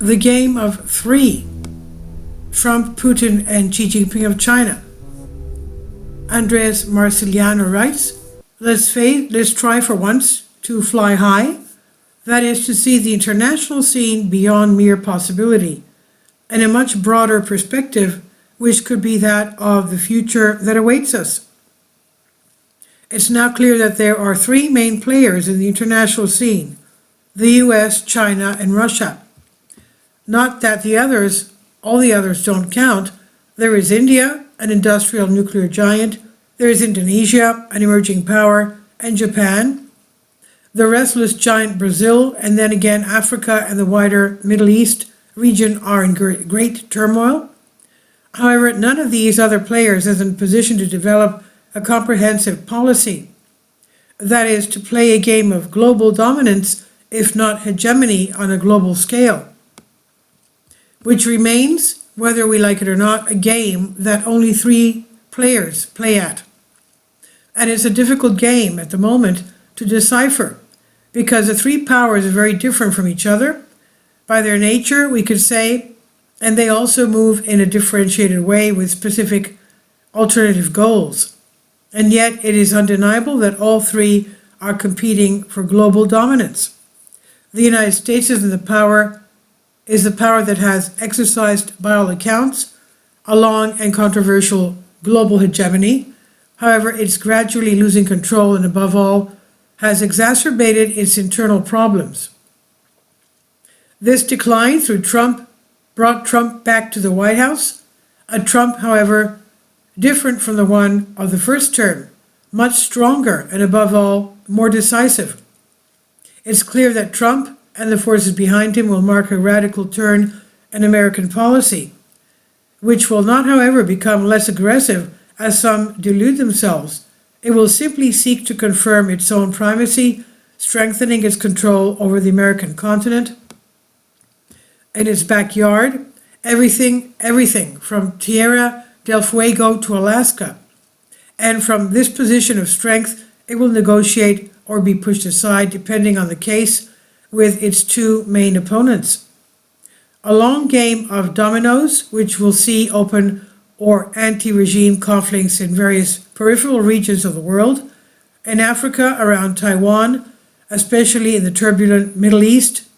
the game of three. Trump, Putin, and Xi Jinping of China. Andreas Marciliano writes, let's try for once to fly high, that is to see the international scene beyond mere possibility, and a much broader perspective which could be that of the future that awaits us. It's now clear that there are three main players in the international scene, the US, China, and Russia. Not that all the others don't count. There is India, an industrial nuclear giant. There is Indonesia, an emerging power, and Japan. The restless giant Brazil, and then again Africa and the wider Middle East region are in great turmoil. However, none of these other players is in a position to develop a comprehensive policy. That is, to play a game of global dominance, if not hegemony on a global scale, which remains, whether we like it or not, a game that only three players play at. And it's a difficult game at the moment to decipher, because the three powers are very different from each other by their nature, we could say, and they also move in a differentiated way with specific alternative goals. And yet it is undeniable that all three are competing for global dominance. The United States is the power that has exercised, by all accounts, a long and controversial global hegemony. However, it's gradually losing control and, above all, has exacerbated its internal problems. This decline through Trump brought Trump back to the White House, a Trump, however, different from the one of the first term, much stronger and, above all, more decisive. It's clear that Trump and the forces behind him will mark a radical turn in American policy, which will not, however, become less aggressive as some delude themselves. It will simply seek to confirm its own primacy, strengthening its control over the American continent. In its backyard, everything from Tierra del Fuego to Alaska. And from this position of strength, it will negotiate or be pushed aside, depending on the case, with its two main opponents. A long game of dominoes, which will see open or anti-regime conflicts in various peripheral regions of the world, in Africa around Taiwan, especially in the turbulent Middle East,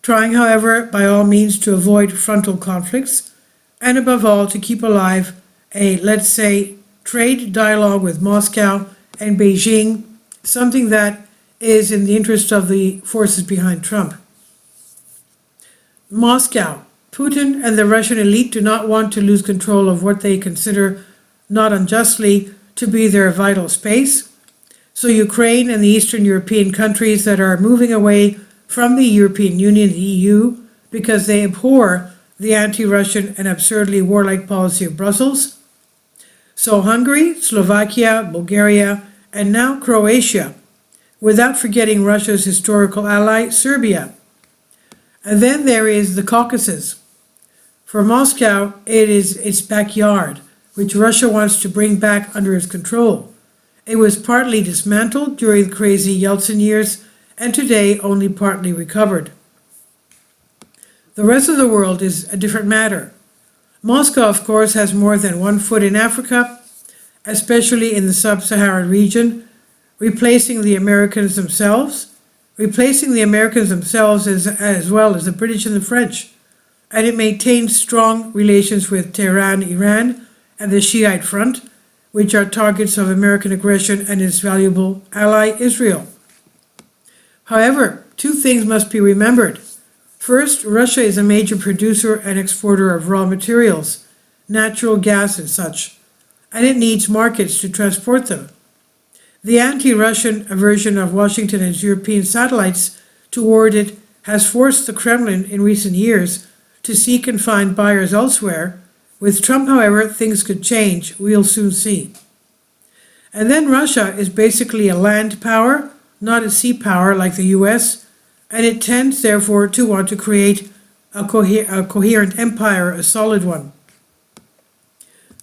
trying, however, by all means to avoid frontal conflicts, and above all to keep alive a, let's say, trade dialogue with Moscow and Beijing, something that is in the interest of the forces behind Trump. Moscow, Putin and the Russian elite do not want to lose control of what they consider, not unjustly, to be their vital space. So Ukraine and the Eastern European countries that are moving away from the European Union, the EU, because they abhor the anti-Russian and absurdly warlike policy of Brussels. So Hungary, Slovakia, Bulgaria, and now Croatia, without forgetting Russia's historical ally, Serbia. And then there is the Caucasus. For Moscow, it is its backyard, which Russia wants to bring back under its control. It was partly dismantled during the crazy Yeltsin years, and today only partly recovered. The rest of the world is a different matter. Moscow, of course, has more than one foot in Africa, especially in the sub-Saharan region, replacing the Americans themselves as well as the British and the French. And it maintains strong relations with Tehran, Iran, and the Shiite Front, which are targets of American aggression and its valuable ally, Israel. However, two things must be remembered. First, Russia is a major producer and exporter of raw materials, natural gas and such, and it needs markets to transport them. The anti-Russian aversion of Washington and its European satellites toward it has forced the Kremlin in recent years to seek and find buyers elsewhere. With Trump, however, things could change. We'll soon see. And then Russia is basically a land power, not a sea power like the US, and it tends, therefore, to want to create a coherent empire, a solid one.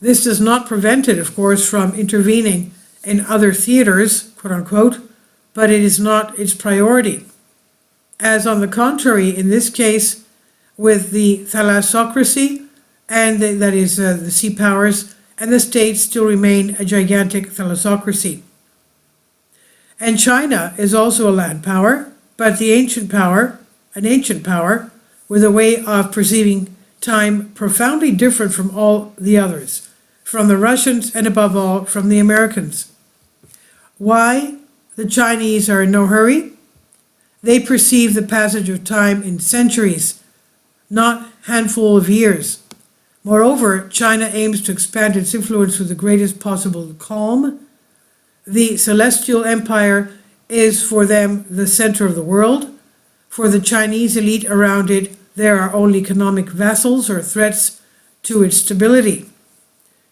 This does not prevent it, of course, from intervening in other theaters, quote-unquote, but it is not its priority. As on the contrary, in this case, with the thalassocracy, and that is the sea powers, and the states still remain a gigantic thalassocracy. And China is also a land power, but an ancient power with a way of perceiving time profoundly different from all the others, from the Russians and above all from the Americans. Why? The Chinese are in no hurry. They perceive the passage of time in centuries, not handful of years. Moreover, China aims to expand its influence with the greatest possible calm. The celestial empire is for them the center of the world. For the Chinese elite around it, there are only economic vassals or threats to its stability.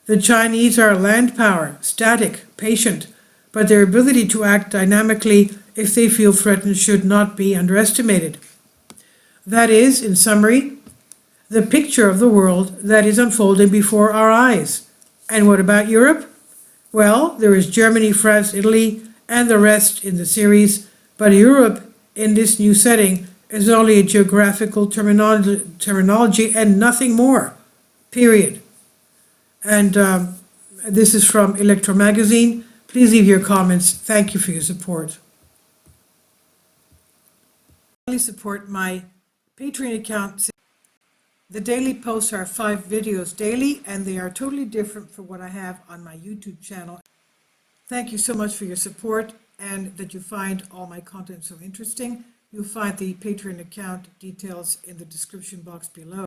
The Chinese are a land power, static, patient, but their ability to act dynamically if they feel threatened should not be underestimated. That is, in summary, the picture of the world that is unfolding before our eyes. And what about Europe? Well, there is Germany, France, Italy, and the rest in the series, but Europe in this new setting is only a geographical terminology and nothing more, period. And this is from Electro Magazine. Please leave your comments. Thank you for your support. Please support my Patreon account. The daily posts are 5 videos daily, and they are totally different from what I have on my YouTube channel. Thank you so much for your support and that you find all my content so interesting. You'll find the Patreon account details in the description box below.